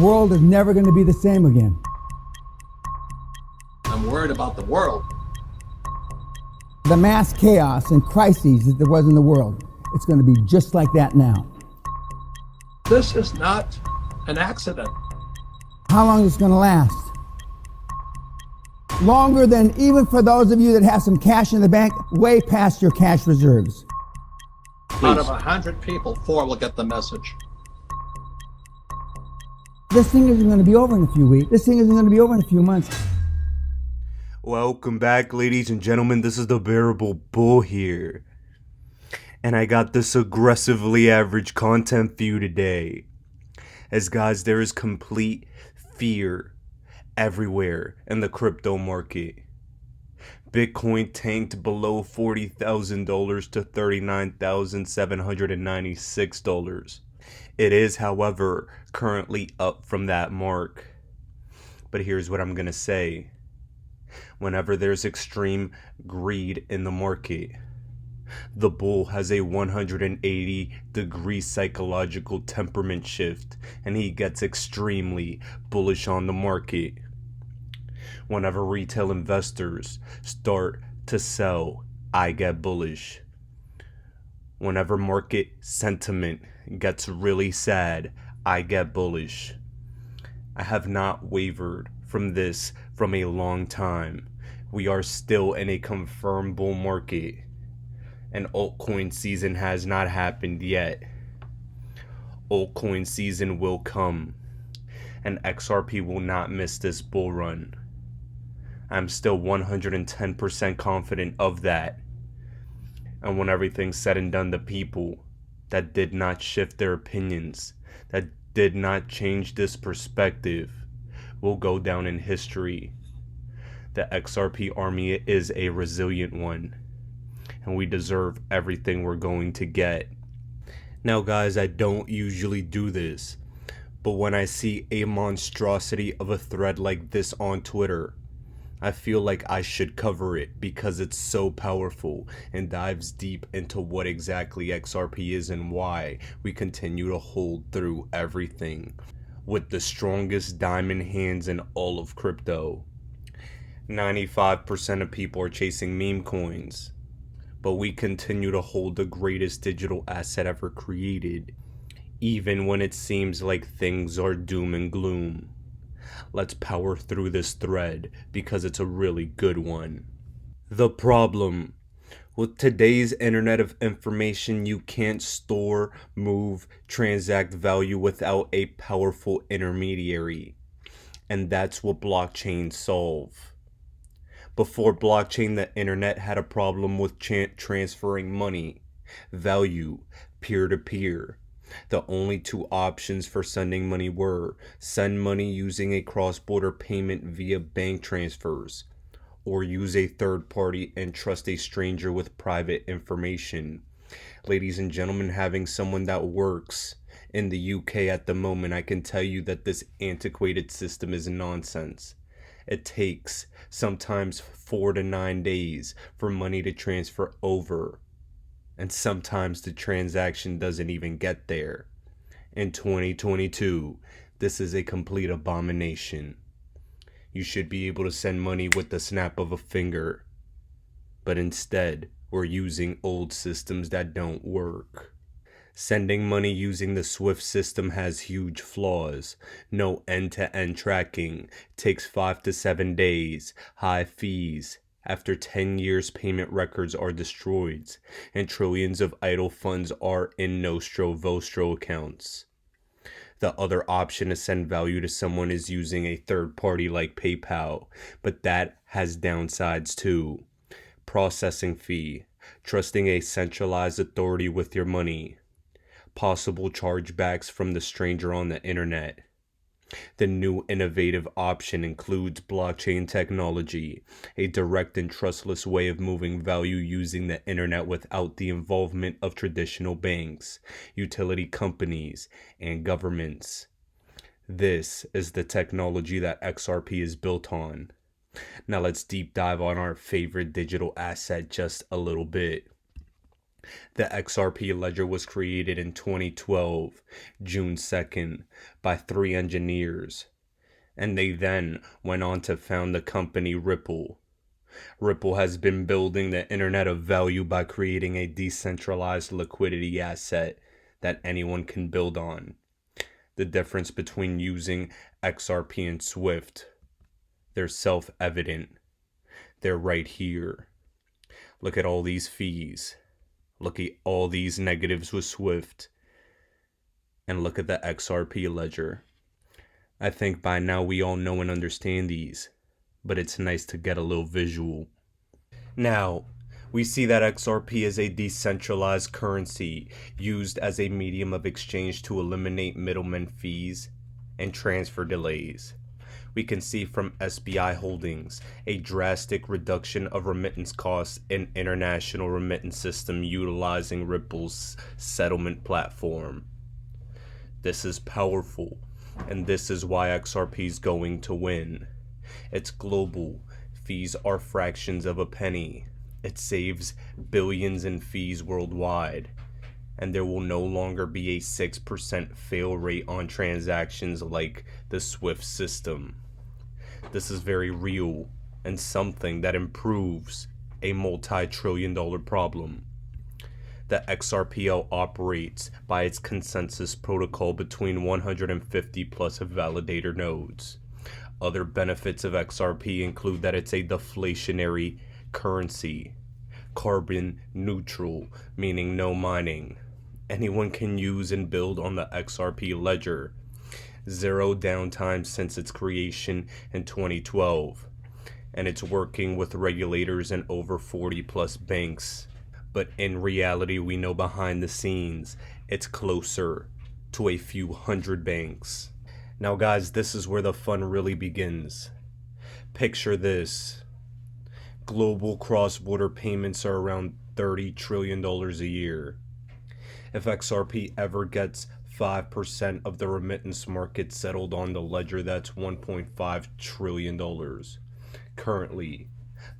The world is never going to be the same again. I'm worried about the world. The mass chaos and crises that there was in the world, it's going to be just like that now. This is not an accident. How long is it going to last? Longer than, even for those of you that have some cash in the bank, way past your cash reserves. Out of 100 people, 4 will get the message. This thing isn't going to be over in a few weeks. This thing isn't going to be over in a few months. Welcome back, ladies and gentlemen. This is the Bearable Bull here. And I got this aggressively average content for you today. As guys, there is complete fear everywhere in the crypto market. Bitcoin tanked below $40,000 to $39,796. It is, however, currently up from that mark. But here's what I'm going to say. Whenever there's extreme greed in the market, the bull has a 180-degree psychological temperament shift, and he gets extremely bullish on the market. Whenever retail investors start to sell, I get bullish. Whenever market sentiment gets really sad, I get bullish. I have not wavered from this from a long time. We are still in a confirmed bull market, and altcoin season has not happened yet. Altcoin season will come, and XRP will not miss this bull run. I'm still 110% confident of that. And when everything's said and done, the people that did not shift their opinions, that did not change this perspective, will go down in history. The XRP army is a resilient one, and we deserve everything we're going to get. Now guys, I don't usually do this, but when I see a monstrosity of a thread like this on Twitter, I feel like I should cover it because it's so powerful and dives deep into what exactly XRP is and why we continue to hold through everything with the strongest diamond hands in all of crypto. 95% of people are chasing meme coins, but we continue to hold the greatest digital asset ever created, even when it seems like things are doom and gloom. Let's power through this thread because it's a really good one. The problem with today's internet of information, you can't store, move, transact value without a powerful intermediary. And that's what blockchains solve. Before blockchain, the internet had a problem with transferring money, value, peer-to-peer. The only two options for sending money were send money using a cross-border payment via bank transfers, or use a third party and trust a stranger with private information. Ladies and gentlemen, having someone that works in the UK at the moment, I can tell you that this antiquated system is nonsense. It takes sometimes 4 to 9 days for money to transfer over. And sometimes the transaction doesn't even get there. In 2022, this is a complete abomination. You should be able to send money with the snap of a finger. But instead, we're using old systems that don't work. Sending money using the SWIFT system has huge flaws. No end-to-end tracking. Takes 5 to 7 days. High fees. After 10 years, payment records are destroyed, and trillions of idle funds are in Nostro Vostro accounts. The other option to send value to someone is using a third party like PayPal, but that has downsides too. Processing fee, trusting a centralized authority with your money, possible chargebacks from the stranger on the internet. The new innovative option includes blockchain technology, a direct and trustless way of moving value using the internet without the involvement of traditional banks, utility companies, and governments. This is the technology that XRP is built on. Now let's deep dive on our favorite digital asset just a little bit. The XRP ledger was created in 2012, June 2nd, by 3 engineers, and they then went on to found the company Ripple. Ripple has been building the Internet of Value by creating a decentralized liquidity asset that anyone can build on. The difference between using XRP and Swift, they're self-evident. They're right here. Look at all these fees. Look at all these negatives with Swift. And look at the XRP ledger. I think by now we all know and understand these, but it's nice to get a little visual. Now, we see that XRP is a decentralized currency used as a medium of exchange to eliminate middlemen fees and transfer delays. We can see from SBI Holdings a drastic reduction of remittance costs in international remittance system utilizing Ripple's settlement platform. This is powerful, and this is why XRP is going to win. It's global. Fees are fractions of a penny. It saves billions in fees worldwide, and there will no longer be a 6% fail rate on transactions like the SWIFT system. This is very real and something that improves a multi-trillion-dollar problem. The XRPL operates by its consensus protocol between 150 plus validator nodes. Other benefits of XRP include that it's a deflationary currency, carbon neutral, meaning no mining. Anyone can use and build on the XRP ledger. Zero downtime since its creation in 2012, and it's working with regulators in over 40 plus banks. But in reality, we know behind the scenes, it's closer to a few hundred banks. Now guys, this is where the fun really begins. Picture this. Global cross-border payments are around $30 trillion a year. If XRP ever gets 5% of the remittance market settled on the ledger, that's $1.5 trillion. Currently,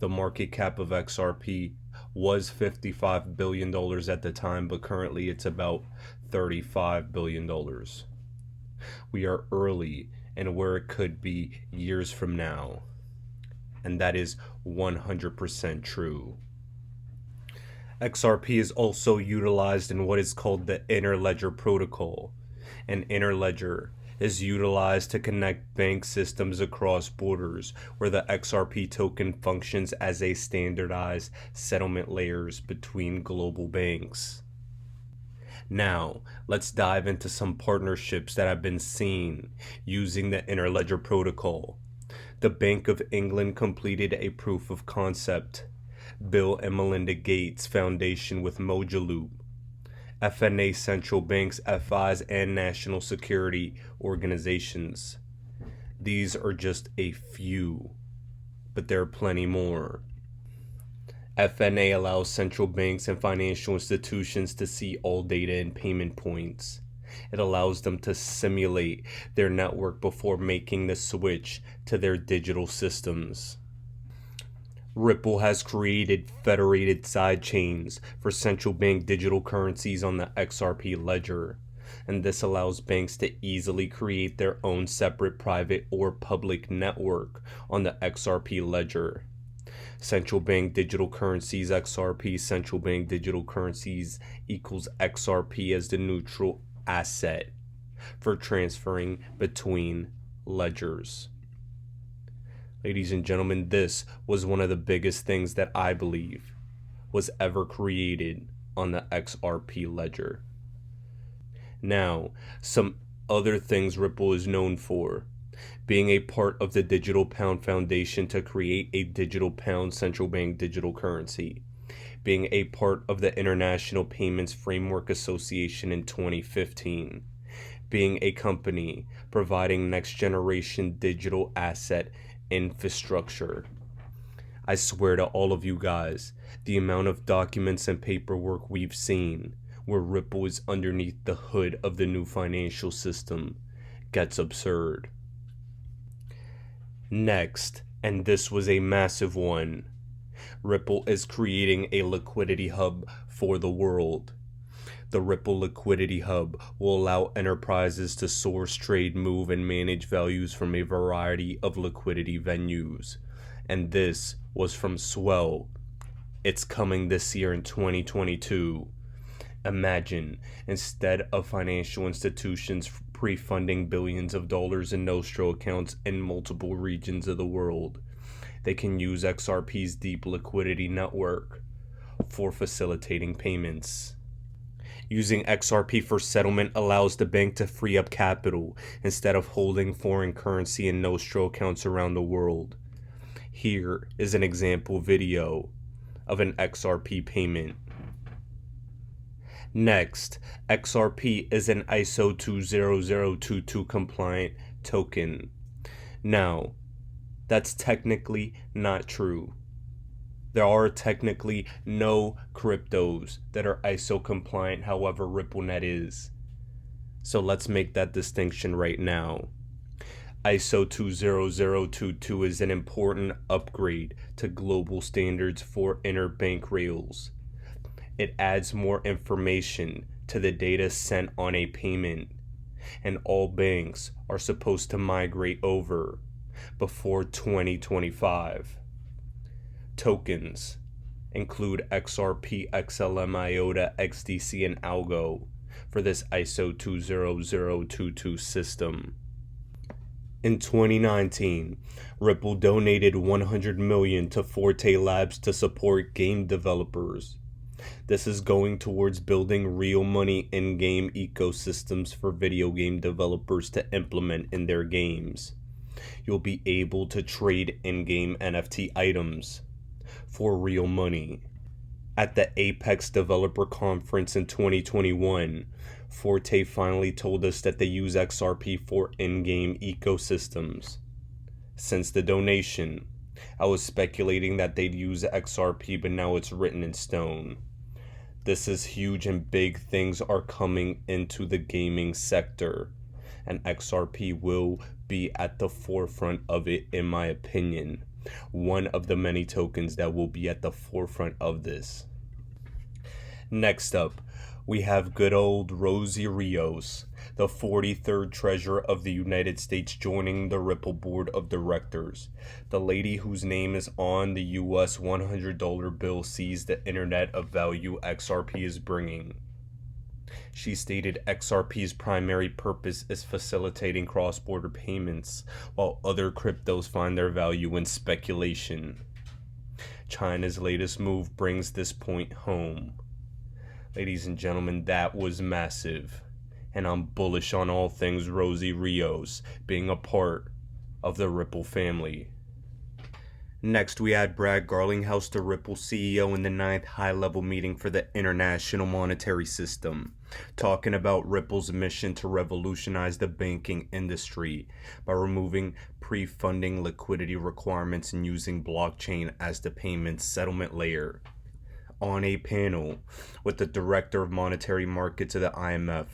the market cap of XRP was $55 billion at the time, but currently it's about $35 billion. We are early in where it could be years from now, and that is 100% true. XRP is also utilized in what is called the interledger protocol. An interledger is utilized to connect bank systems across borders, where the XRP token functions as a standardized settlement layers between global banks. Now, let's dive into some partnerships that have been seen using the interledger protocol. The Bank of England completed a proof of concept. Bill and Melinda Gates Foundation with Mojaloop, FNA central banks, FIs, and national security organizations. These are just a few, but there are plenty more. FNA allows central banks and financial institutions to see all data and payment points. It allows them to simulate their network before making the switch to their digital systems. Ripple has created federated sidechains for central bank digital currencies on the XRP ledger, and this allows banks to easily create their own separate private or public network on the XRP ledger. Central bank digital currencies XRP, central bank digital currencies equals XRP as the neutral asset for transferring between ledgers. Ladies and gentlemen, this was one of the biggest things that I believe was ever created on the XRP ledger. Now, some other things Ripple is known for: being a part of the Digital Pound Foundation to create a digital pound central bank digital currency, being a part of the International Payments Framework Association in 2015, being a company providing next generation digital asset infrastructure. I swear to all of you guys, the amount of documents and paperwork we've seen where Ripple is underneath the hood of the new financial system gets absurd. Next, and this was a massive one, Ripple is creating a liquidity hub for the world. The Ripple Liquidity Hub will allow enterprises to source, trade, move, and manage values from a variety of liquidity venues. And this was from Swell. It's coming this year in 2022. Imagine, instead of financial institutions pre-funding billions of dollars in Nostro accounts in multiple regions of the world, they can use XRP's deep liquidity network for facilitating payments. Using XRP for settlement allows the bank to free up capital instead of holding foreign currency in Nostro accounts around the world. Here is an example video of an XRP payment. Next, XRP is an ISO 20022 compliant token. Now, that's technically not true. There are technically no cryptos that are ISO compliant, however RippleNet is. So let's make that distinction right now. ISO 20022 is an important upgrade to global standards for interbank rails. It adds more information to the data sent on a payment, and all banks are supposed to migrate over before 2025. Tokens include XRP, XLM, IOTA, XDC, and Algo for this ISO 20022 system. In 2019, Ripple donated $100 million to Forte Labs to support game developers. This is going towards building real money in-game ecosystems for video game developers to implement in their games. You'll be able to trade in-game NFT items for real money. At the Apex Developer Conference in 2021, Forte finally told us that they use XRP for in-game ecosystems. Since the donation, I was speculating that they'd use XRP, but now it's written in stone. This is huge and big things are coming into the gaming sector, and XRP will be at the forefront of it, in my opinion. One of the many tokens that will be at the forefront of this. Next up, we have good old Rosie Rios, the 43rd Treasurer of the United States, joining the Ripple Board of Directors. The lady whose name is on the US $100 bill sees the internet of value XRP is bringing. She stated XRP's primary purpose is facilitating cross-border payments, while other cryptos find their value in speculation. China's latest move brings this point home. Ladies and gentlemen, that was massive, and I'm bullish on all things Rosie Rios being a part of the Ripple family. Next, we had Brad Garlinghouse, the Ripple CEO, in the 9th high-level meeting for the International Monetary System, talking about Ripple's mission to revolutionize the banking industry by removing pre-funding liquidity requirements and using blockchain as the payment settlement layer. On a panel with the Director of Monetary Markets of the IMF,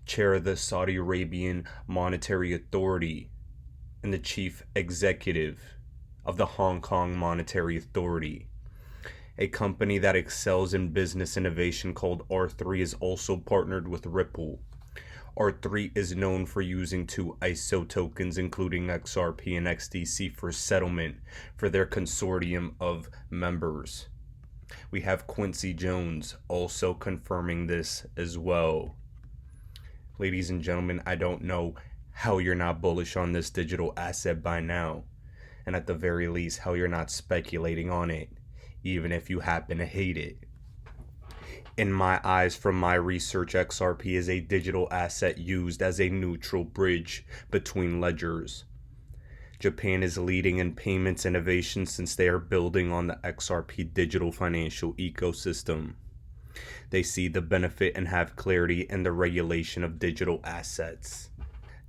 Chair of the Saudi Arabian Monetary Authority, and the Chief Executive of the Hong Kong Monetary Authority. A company that excels in business innovation called R3 is also partnered with Ripple. R3 is known for using two ISO tokens, including XRP and XDC, for settlement for their consortium of members. We have Quincy Jones also confirming this as well. Ladies and gentlemen, I don't know how you're not bullish on this digital asset by now, and at the very least how you're not speculating on it, even if you happen to hate it. In my eyes, from my research, XRP is a digital asset used as a neutral bridge between ledgers. Japan is leading in payments innovation since they are building on the XRP digital financial ecosystem. They see the benefit and have clarity in the regulation of digital assets.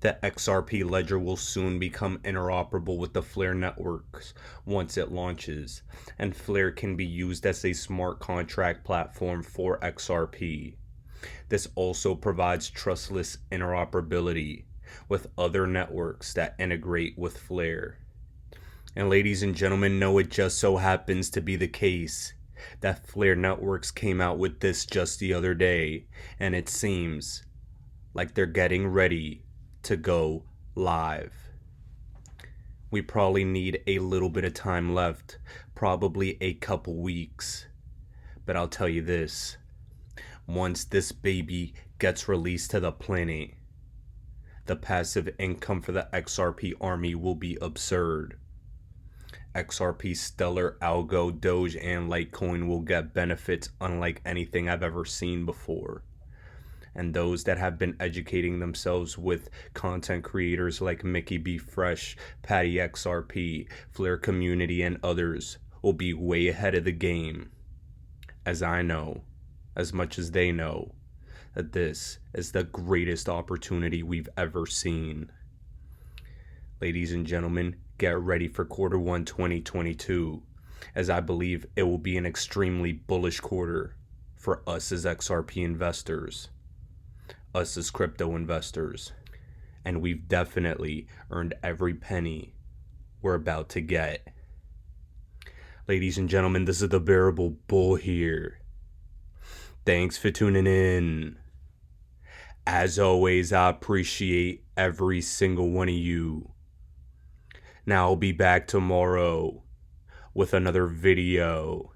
The XRP ledger will soon become interoperable with the Flare networks once it launches, and Flare can be used as a smart contract platform for XRP. This also provides trustless interoperability with other networks that integrate with Flare. And ladies and gentlemen, no, it just so happens to be the case that Flare Networks came out with this just the other day, and it seems like they're getting ready to go live. We probably need a little bit of time left, probably a couple weeks. But I'll tell you this, once this baby gets released to the planet, the passive income for the XRP army will be absurd. XRP, Stellar, Algo, Doge, and Litecoin will get benefits unlike anything I've ever seen before. And those that have been educating themselves with content creators like Mickey B. Fresh, Patty XRP, Flare Community, and others will be way ahead of the game. As I know, as much as they know, that this is the greatest opportunity we've ever seen. Ladies and gentlemen, get ready for Q1 2022, as I believe it will be an extremely bullish quarter for us as XRP investors, us as crypto investors, and we've definitely earned every penny we're about to get. Ladies and gentlemen, this is the Bearable Bull here. Thanks for tuning in. As always, I appreciate every single one of you. Now I'll be back tomorrow with another video.